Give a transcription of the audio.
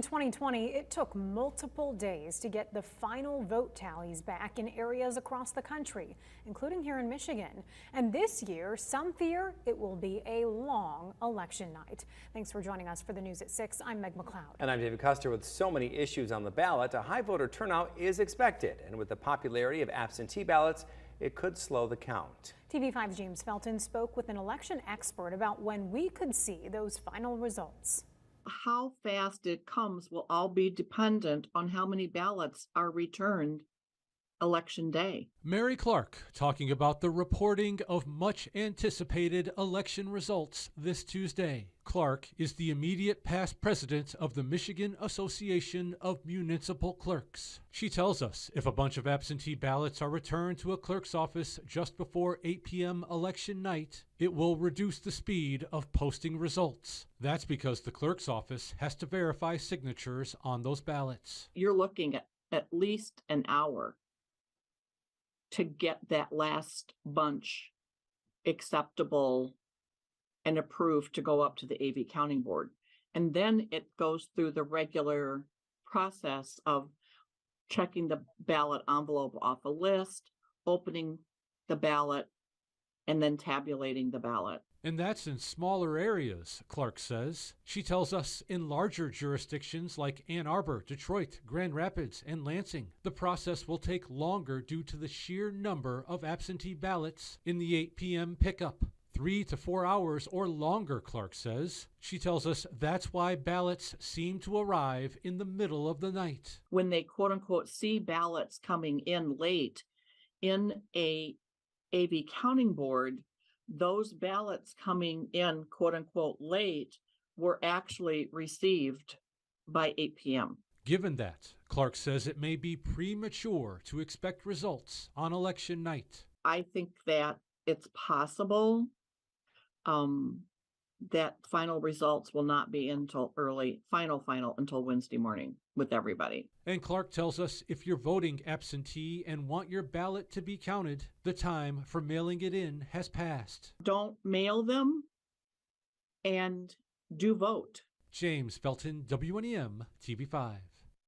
In 2020, it took multiple days to get the final vote tallies back in areas across the country, including here in Michigan. And this year, some fear it will be a long election night. Thanks for joining us for the news at 6. I'm Meg McLeod. And I'm David Custer. With so many issues on the ballot, a high voter turnout is expected. And with the popularity of absentee ballots, it could slow the count. TV5's James Felton spoke with an election expert about when we could see those final results. How fast it comes will all be dependent on how many ballots are returned election day. Mary Clark talking about the reporting of much anticipated election results this Tuesday. Clark is the immediate past president of the Michigan Association of Municipal Clerks. She tells us if a bunch of absentee ballots are returned to a clerk's office just before 8 p.m. election night, it will reduce the speed of posting results. That's because the clerk's office has to verify signatures on those ballots. You're looking at least an hour to get that last bunch acceptable and approved to go up to the AV counting board. And then it goes through the regular process of checking the ballot envelope off a list, opening the ballot, and then tabulating the ballot. And that's in smaller areas, Clark says. She tells us in larger jurisdictions like Ann Arbor, Detroit, Grand Rapids, and Lansing, the process will take longer due to the sheer number of absentee ballots in the 8 p.m. pickup. 3 to 4 hours or longer, Clark says. She tells us that's why ballots seem to arrive in the middle of the night. When they quote unquote see ballots coming in late in a AV counting board, those ballots coming in quote unquote late were actually received by 8 p.m. Given that, Clark says it may be premature to expect results on election night. I think that it's possible that final results will not be until final until Wednesday morning with everybody. And Clark tells us if you're voting absentee and want your ballot to be counted, the time for mailing it in has passed. Don't mail them and do vote. James Felton, WNEM TV5.